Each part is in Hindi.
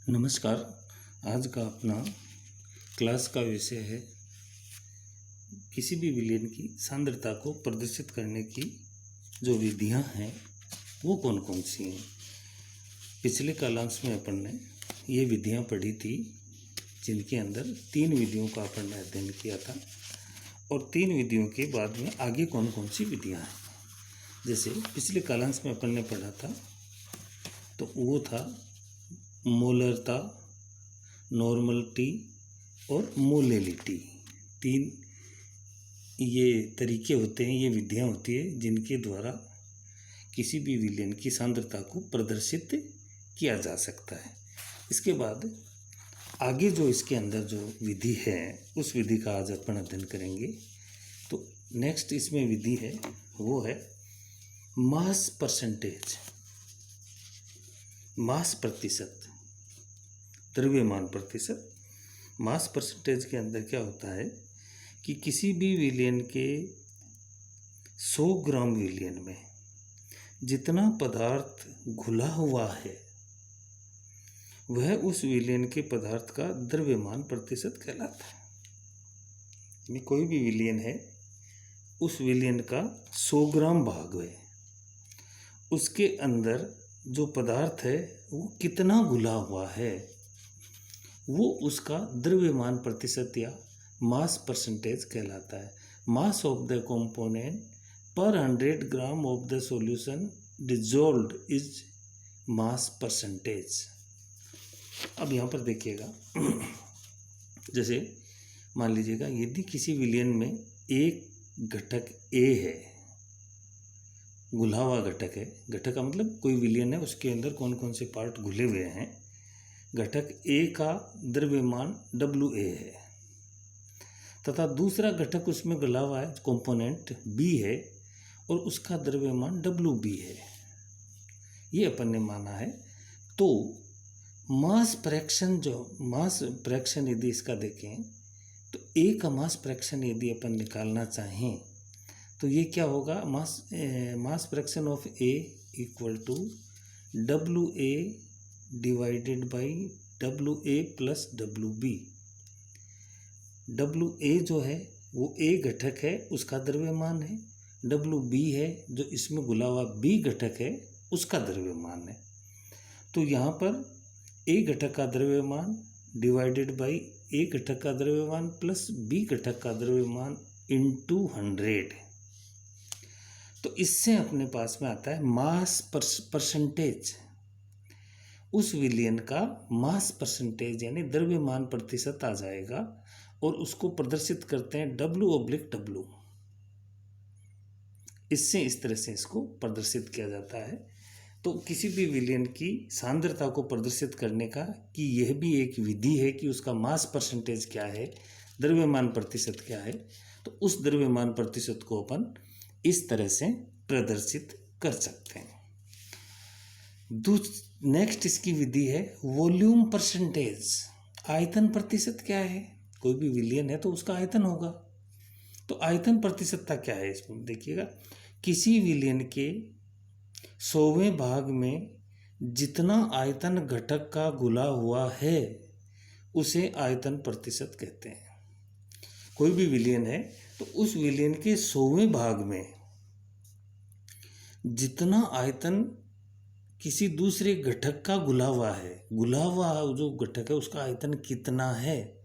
नमस्कार। आज का अपना क्लास का विषय है किसी भी विलयन की सांद्रता को प्रदर्शित करने की जो विधियां हैं वो कौन कौन सी हैं। पिछले कालांश में अपन ने ये विधियां पढ़ी थी जिनके अंदर 3 विधियों का अपन ने अध्ययन किया था और 3 विधियों के बाद में आगे कौन कौन सी विधियां हैं। जैसे पिछले कालांश में अपन ने पढ़ा था तो वो था मोलरता, नॉर्मलिटी और मोलेलिटी। 3 ये तरीके होते हैं, ये विधियां होती है जिनके द्वारा किसी भी विलयन की सांद्रता को प्रदर्शित किया जा सकता है। इसके बाद आगे जो इसके अंदर जो विधि है उस विधि का आज अपन अध्ययन करेंगे। तो नेक्स्ट इसमें विधि है वो है मास परसेंटेज, मास प्रतिशत, द्रव्यमान प्रतिशत। मास परसेंटेज के अंदर क्या होता है कि किसी भी विलयन के 100 ग्राम विलयन में जितना पदार्थ घुला हुआ है वह उस विलयन के पदार्थ का द्रव्यमान प्रतिशत कहलाता है। कोई भी विलयन है, उस विलयन का 100 ग्राम भाग है, उसके अंदर जो पदार्थ है वो कितना घुला हुआ है वो उसका द्रव्यमान प्रतिशत या मास परसेंटेज कहलाता है। मास ऑफ द कंपोनेंट पर 100 gram of the solution dissolved is mass percentage. अब यहाँ पर देखिएगा, जैसे मान लीजिएगा यदि किसी विलयन में एक घटक A है, घुला हुआ घटक है। घटक का मतलब कोई विलयन है उसके अंदर कौन कौन से पार्ट घुले हुए हैं। घटक A का द्रव्यमान WA है तथा दूसरा घटक उसमें घुला हुआ है कंपोनेंट B है और उसका द्रव्यमान WB है। ये अपन ने माना है। तो मास फ्रैक्शन यदि इसका देखें तो A का मास फ्रैक्शन यदि अपन निकालना चाहें तो ये क्या होगा, mass fraction of A equal to WA divided by WA plus WB। WA जो है वो A घटक है उसका द्रव्यमान है, WB है जो इसमें घुला हुआ B घटक है उसका द्रव्यमान है। तो यहाँ पर A घटक का द्रव्यमान डिवाइडेड बाई A घटक का द्रव्यमान प्लस B घटक का द्रव्यमान इंटू 100। तो इससे अपने पास में आता है मास परसेंटेज। उस विलयन का मास परसेंटेज यानी द्रव्यमान प्रतिशत आ जाएगा और उसको प्रदर्शित करते हैं W/W। इससे इस तरह से इसको प्रदर्शित किया जाता है। तो किसी भी विलयन की सांद्रता को प्रदर्शित करने का कि यह भी एक विधि है कि उसका मास परसेंटेज क्या है, द्रव्यमान प्रतिशत क्या है। तो उस द्रव्यमान प्रतिशत को अपन इस तरह से प्रदर्शित कर सकते हैं। नेक्स्ट इसकी विधि है वॉल्यूम परसेंटेज। आयतन प्रतिशत क्या है, कोई भी विलयन है तो उसका आयतन होगा। तो आयतन प्रतिशतता क्या है इसमें देखिएगा, किसी विलयन के 100वें भाग में जितना आयतन घटक का घुला हुआ है उसे आयतन प्रतिशत कहते हैं। कोई भी विलयन है तो उस विलयन के 100वें भाग में जितना आयतन किसी दूसरे घटक का घुला हुआ है, घुला हुआ जो घटक है उसका आयतन कितना है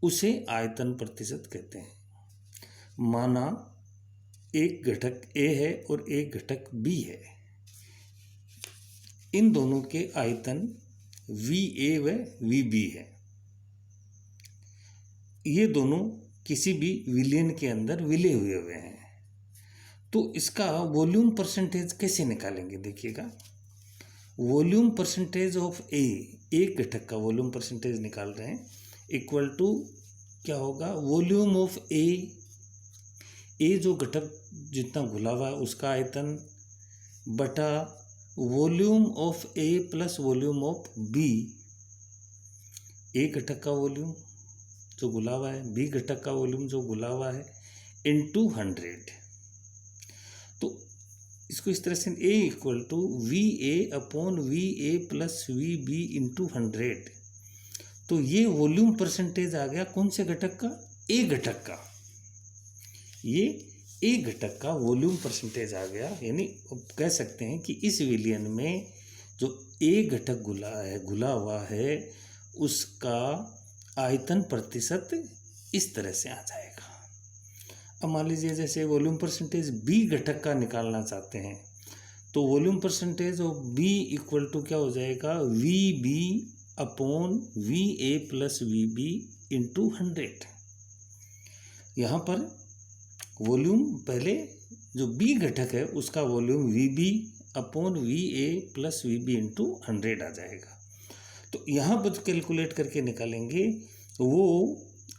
उसे आयतन प्रतिशत कहते हैं। माना एक घटक A है और एक घटक B है, इन दोनों के आयतन VA व VB है। ये दोनों किसी भी विलयन के अंदर विलय हुए हैं। तो इसका वॉल्यूम परसेंटेज कैसे निकालेंगे देखिएगा, वॉल्यूम परसेंटेज ऑफ A, एक घटक का वॉल्यूम परसेंटेज निकाल रहे हैं, इक्वल टू क्या होगा वॉल्यूम ऑफ A जो घटक जितना घुला हुआ है उसका आयतन बटा volume of A plus volume of B। A घटक का वॉल्यूम जो घुला हुआ है, B घटक का वॉल्यूम जो घुला हुआ है, इंटू 100। तो इसको इस तरह से A equal to V A upon V A plus V B into 100। तो ये वॉल्यूम परसेंटेज आ गया कौन से घटक का? ए घटक का। ये ए घटक का वॉल्यूम परसेंटेज आ गया, यानी कह सकते हैं कि इस विलयन में जो ए घटक घुला हुआ है उसका आयतन प्रतिशत इस तरह से आ जाएगा। अब मान लीजिए जैसे वॉल्यूम परसेंटेज बी घटक का निकालना चाहते हैं, तो volume percentage of B equal to क्या हो जाएगा? V B upon V A plus V B into 100। यहाँ पर वॉल्यूम पहले जो बी घटक है उसका volume V B upon V A plus V B into 100 आ जाएगा। तो यहाँ पर कैलकुलेट करके निकालेंगे वो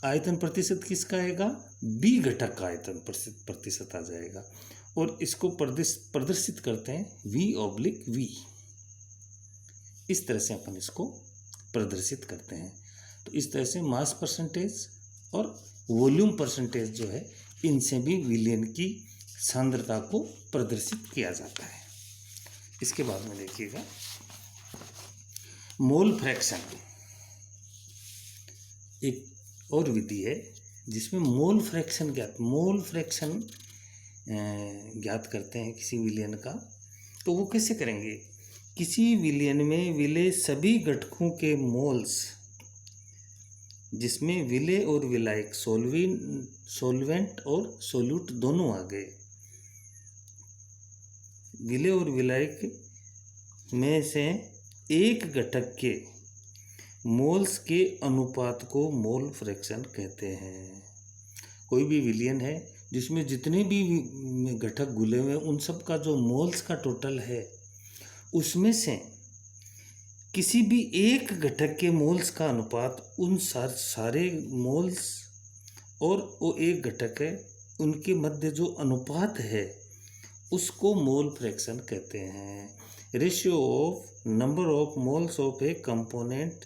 आयतन प्रतिशत किसका आएगा? बी घटक का आयतन प्रतिशत आ जाएगा। और इसको प्रदर्शित करते हैं V/V। इस तरह से अपन इसको प्रदर्शित करते हैं। तो इस तरह से मास परसेंटेज और वॉल्यूम परसेंटेज जो है इनसे भी विलयन की सांद्रता को प्रदर्शित किया जाता है। इसके बाद में देखिएगा मोल फ्रैक्शन। एक और विधि है जिसमें मोल फ्रैक्शन ज्ञात करते हैं किसी विलयन का। तो वो कैसे करेंगे? किसी विलयन में विलय सभी घटकों के मोल्स, जिसमें विलय और विलायक सॉल्वेंट और सोल्यूट दोनों आ गए। विलय और विलायक में से एक घटक के मोल्स के अनुपात को मोल फ्रैक्शन कहते हैं। कोई भी विलयन है जिसमें जितने भी घटक घुले हुए उन सब का जो मोल्स का टोटल है उसमें से किसी भी एक घटक के मोल्स का अनुपात उन सारे मोल्स और वो एक घटक है उनके मध्य जो अनुपात है उसको मोल फ्रैक्शन कहते हैं। Ratio of number of moles of a component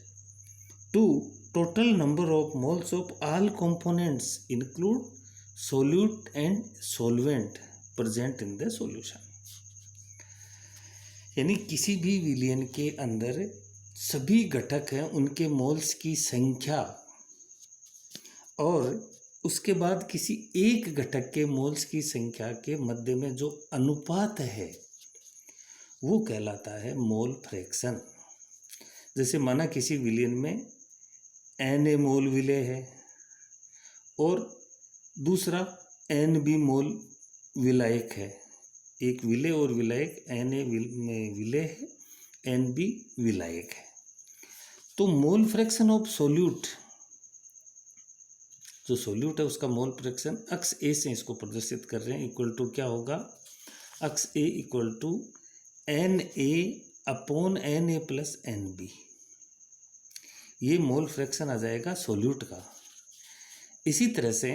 to total number of moles of all components include solute and solvent present in the solution. यानी किसी भी विलयन के अंदर सभी घटक हैं उनके मोल्स की संख्या और उसके बाद किसी एक घटक के मोल्स की संख्या के मध्य में जो अनुपात है वो कहलाता है मोल फ्रैक्शन। जैसे माना किसी विलयन में Na मोल विलय है और दूसरा Nb मोल विलायक है। एक विलय और विलायक Na विलय है, Nb विलायक है। तो मोल फ्रैक्शन ऑफ सोल्यूट, जो सोल्यूट है उसका मोल फ्रैक्शन अक्स ए से इसको प्रदर्शित कर रहे हैं, इक्वल टू क्या होगा? X A equal to Na upon Na plus Nb। ये मोल फ्रैक्शन आ जाएगा सोल्यूट का। इसी तरह से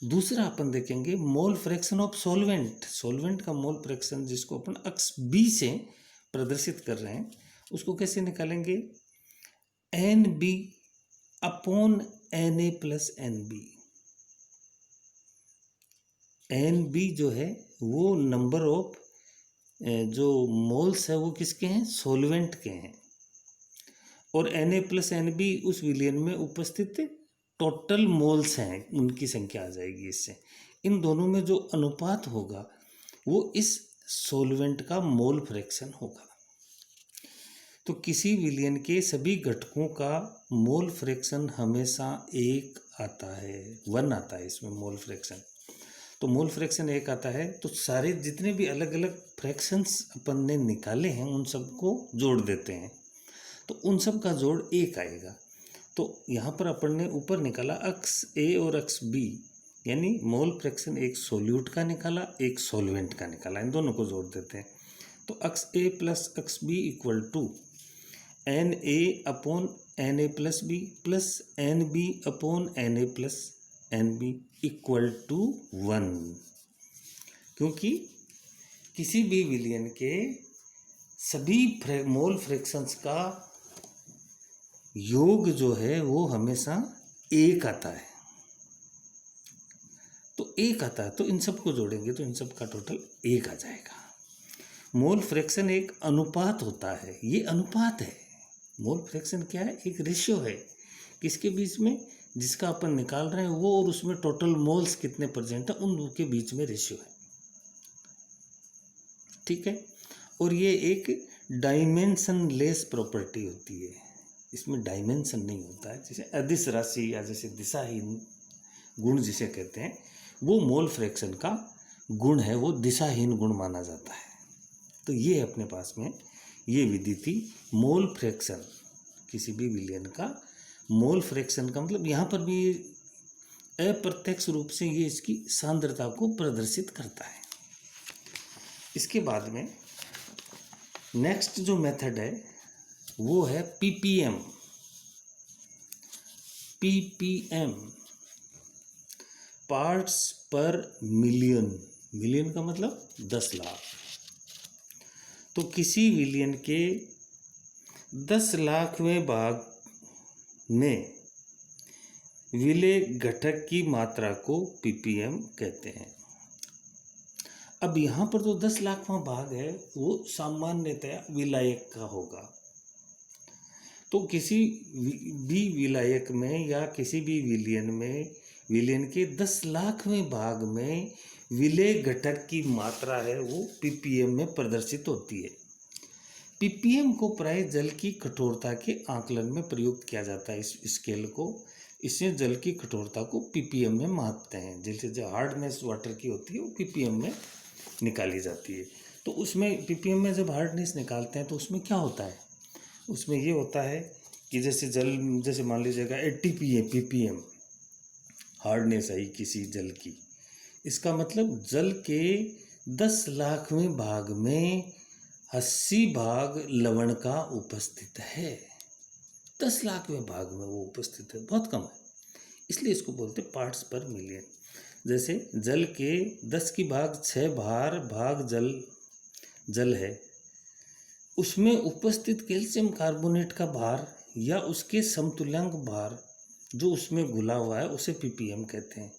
दूसरा अपन देखेंगे mole fraction of solvent. Solvent का मोल फ्रैक्शन जिसको अपन अक्स बी से प्रदर्शित कर रहे हैं उसको कैसे निकालेंगे? Nb upon Na plus Nb। Nb जो है वो नंबर ऑफ जो मोल्स है वो किसके हैं? सॉल्वेंट के हैं। और Na प्लस Nb उस विलयन में उपस्थित टोटल मोल्स हैं उनकी संख्या आ जाएगी। इससे इन दोनों में जो अनुपात होगा वो इस सॉल्वेंट का मोल फ्रैक्शन होगा। तो किसी विलयन के सभी घटकों का मोल फ्रैक्शन हमेशा एक आता है, 1 आता है इसमें मोल फ्रैक्शन। तो मोल फ्रैक्शन एक आता है तो सारे जितने भी अलग अलग फ्रैक्शंस अपन ने निकाले हैं उन सबको जोड़ देते हैं तो उन सब का जोड़ एक आएगा। तो यहाँ पर अपन ने ऊपर निकाला अक्स ए और अक्स बी, यानी मोल फ्रैक्शन एक सोल्यूट का निकाला एक सॉल्वेंट का निकाला, इन दोनों को जोड़ देते हैं। तो x A plus x B equal to Na upon Na plus B plus Nb upon Na plus Nb equal to 1। क्योंकि किसी भी विलयन के सभी मोल फ्रैक्शंस का योग जो है वो हमेशा एक आता है। तो तो 1 आता है, तो इन सब को जोड़ेंगे तो इन सब का टोटल 1 आ जाएगा। मोल फ्रैक्शन एक अनुपात होता है, ये अनुपात है। मोल फ्रैक्शन क्या है? एक रेशियो है किसके बीच में, जिसका अपन निकाल रहे हैं वो और उसमें टोटल मोल्स कितने परसेंट है, उन के बीच में रेशियो है। ठीक है। और ये एक डायमेंशनलेस प्रॉपर्टी होती है, इसमें डायमेंशन नहीं होता है। जैसे अदिश राशि या जैसे दिशाहीन गुण जिसे कहते हैं, वो मोल फ्रैक्शन का गुण है, वो दिशाहीन गुण माना जाता है। तो ये अपने पास में ये विधि थी मोल फ्रैक्शन। किसी भी विलयन का मोल फ्रैक्शन का मतलब यहाँ पर भी अप्रत्यक्ष रूप से ये इसकी सांद्रता को प्रदर्शित करता है। इसके बाद में नेक्स्ट जो मेथड है वो है ppm. Ppm parts per million, million का मतलब 10 लाख। तो किसी विलयन के 10 लाखवें भाग में विलय घटक की मात्रा को पीपीएम कहते हैं। अब यहाँ पर जो 10 लाखवां भाग है वो सामान्यतया विलायक का होगा। तो किसी भी विलायक में या किसी भी विलयन में विलयन के 10 लाखवें भाग में विलय घटक की मात्रा है वो पीपीएम में प्रदर्शित होती है। पीपीएम को प्राय जल की कठोरता के आकलन में प्रयुक्त किया जाता है। इस स्केल को, इससे जल की कठोरता को पीपीएम में मापते हैं। जैसे जो हार्डनेस वाटर की होती है वो पीपीएम में निकाली जाती है। तो उसमें पीपीएम में जब हार्डनेस निकालते हैं तो उसमें क्या होता है, उसमें ये होता है कि जैसे जल, जैसे मान लीजिएगा 80 पीपीएम हार्डनेस आई किसी जल की, इसका मतलब जल के 10 लाखवें भाग में 80 भाग लवण का उपस्थित है। 10 लाखवें भाग में वो उपस्थित है, बहुत कम है, इसलिए इसको बोलते पार्ट्स पर मिलियन। जैसे जल के 10 की भाग 6 भाग जल है, उसमें उपस्थित कैल्शियम कार्बोनेट का भार या उसके समतुल्यांक भार जो उसमें घुला हुआ है उसे पीपीएम कहते हैं।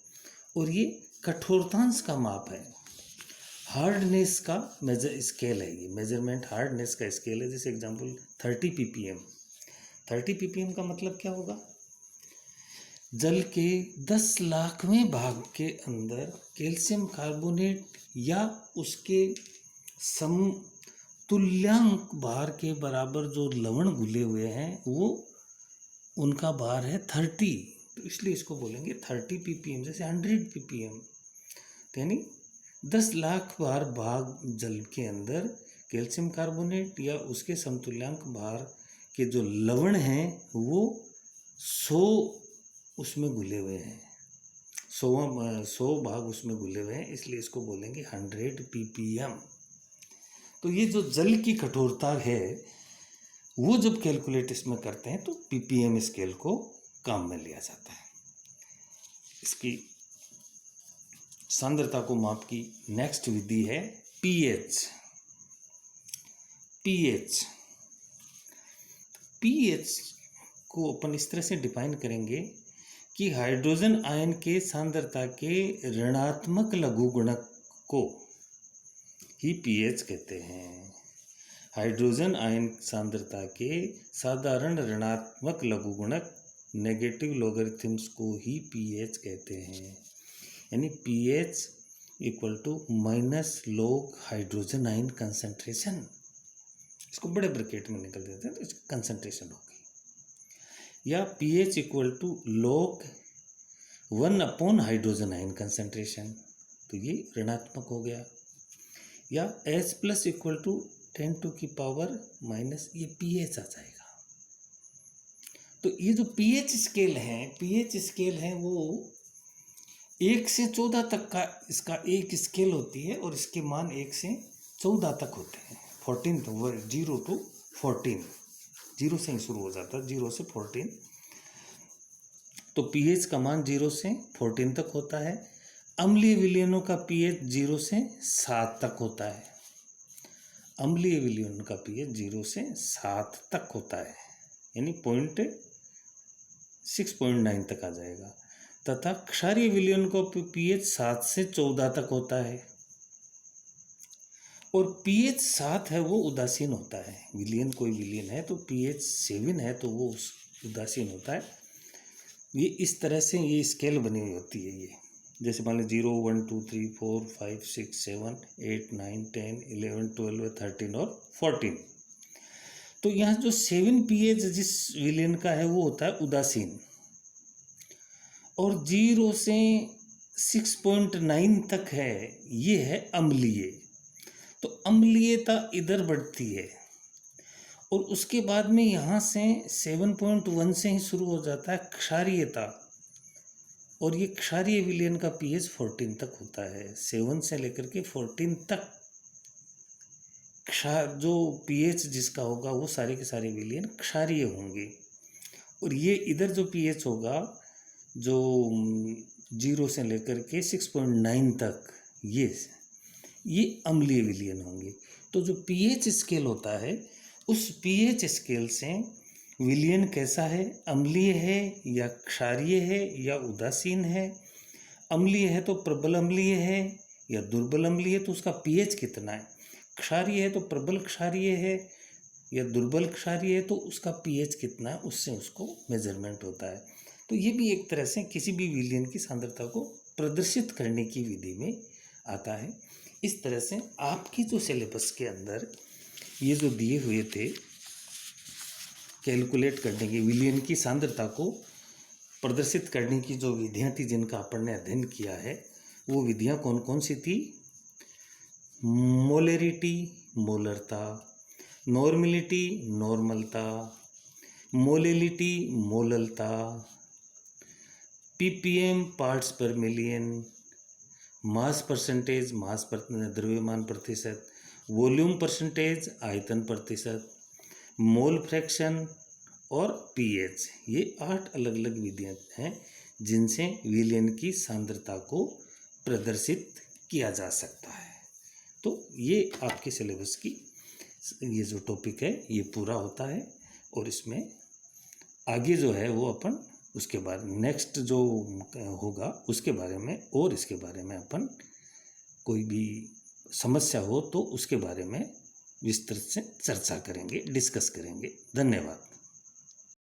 और ये कठोरतांश का माप है, हार्डनेस का मेजर स्केल है। ये मेजरमेंट हार्डनेस का स्केल है। जैसे एग्जांपल 30 पीपीएम, 30 पीपीएम का मतलब क्या होगा, जल के 10 लाखवें भाग के अंदर कैल्शियम कार्बोनेट या उसके समतुल्यांक भार के बराबर जो लवण घुले हुए हैं वो उनका भार है 30। तो इसलिए इसको बोलेंगे 30 पीपीएम। जैसे 100 पीपीएम यानी 10 लाख बार भाग जल के अंदर कैल्शियम कार्बोनेट या उसके समतुल्यांक भार के जो लवण हैं वो 100 उसमें घुले हुए हैं, 100 भाग उसमें घुले हुए हैं, इसलिए इसको बोलेंगे 100 पीपीएम। तो ये जो जल की कठोरता है वो जब कैलकुलेट इसमें करते हैं तो पीपीएम स्केल को काम में लिया जाता है। इसकी सांद्रता को माप की नेक्स्ट विधि है पीएच। पीएच को अपन इस तरह से डिफाइन करेंगे कि हाइड्रोजन आयन के सांद्रता के ऋणात्मक लघुगुणक को ही पीएच कहते हैं। हाइड्रोजन आयन सांद्रता के साधारण ऋणात्मक लघुगुणक नेगेटिव लॉगरिथम्स को ही पीएच कहते हैं। यानी pH equal to minus log hydrogen ion concentration, इसको बड़े ब्रैकेट में निकल देते हैं तो इसकी कंसंट्रेशन होगी। या pH equal to log 1 upon hydrogen ion concentration, तो ये ऋणात्मक हो गया। या H plus equal to 10 to की पावर माइनस, ये पीएच आ जाएगा। तो ये जो पीएच स्केल है वो 1 से 14 तक का इसका एक स्केल होती है और इसके मान 1 से 14 तक होते हैं। 14 0 टू 14, 0 से ही शुरू हो जाता है, 0 से 14। तो पीएच का मान 0 से 14 तक होता है। अम्लीय विलयनों का पीएच 0 से 7 तक होता है। अम्लीय विलयन का पीएच 0 से 7 तक होता है, यानी 6.9 तक आ जाएगा। तथा क्षारीय विलयन का पीएच 7 से 14 तक होता है और पीएच 7 है वो उदासीन होता है। विलयन कोई विलयन है तो पीएच 7 है तो वो उदासीन होता है। ये इस तरह से ये स्केल बनी हुई होती है। ये जैसे मान लो 0 1 2 3 4 5 6 7 8 9 10 11 12 13 और 14। तो यहाँ जो 7 pH जिस विलयन का है वो होता है उदासीन और 0 से 6.9 तक है ये है अम्लीय। तो अम्लीयता इधर बढ़ती है और उसके बाद में यहाँ से 7.1 से ही शुरू हो जाता है क्षारीयता और ये क्षारीय विलयन का pH 14 तक होता है। 7 से लेकर के 14 तक जो pH जिसका होगा वो सारे के सारे विलयन क्षारीय होंगे और ये इधर जो pH होगा जो 0 से लेकर के 6.9 तक ये अम्लीय विलयन होंगे। तो जो pH स्केल होता है उस pH स्केल से विलयन कैसा है, अम्लीय है या क्षारीय है या उदासीन है। अम्लीय है तो प्रबल अम्लीय है या दुर्बल अम्लीय है तो उसका pH कितना है। क्षारीय है तो प्रबल क्षारीय है या दुर्बल क्षारीय है तो उसका pH कितना है, उससे उसको मेजरमेंट होता है। तो ये भी एक तरह से किसी भी विलयन की सांद्रता को प्रदर्शित करने की विधि में आता है। इस तरह से आपकी जो सिलेबस के अंदर ये जो दिए हुए थे कैलकुलेट करने की विलयन की सांद्रता को प्रदर्शित करने की जो विधियाँ थी जिनका अपन ने अध्ययन किया है वो विधियाँ कौन कौन सी थी। मोलरिटी मोलरता, नॉर्मलिटी नॉर्मलता, मोलेलिटी मोललता, ppm parts per million, mass percentage mass द्रव्यमान प्रतिशत, वॉल्यूम परसेंटेज आयतन प्रतिशत, मोल फ्रैक्शन और pH। ये 8 अलग अलग विधियाँ हैं जिनसे विलयन की सांद्रता को प्रदर्शित किया जा सकता है। तो ये आपके सिलेबस की ये जो टॉपिक है ये पूरा होता है और इसमें आगे जो है वो अपन उसके बाद नेक्स्ट जो होगा उसके बारे में और इसके बारे में अपन कोई भी समस्या हो तो उसके बारे में विस्तृत से चर्चा करेंगे, डिस्कस करेंगे। धन्यवाद।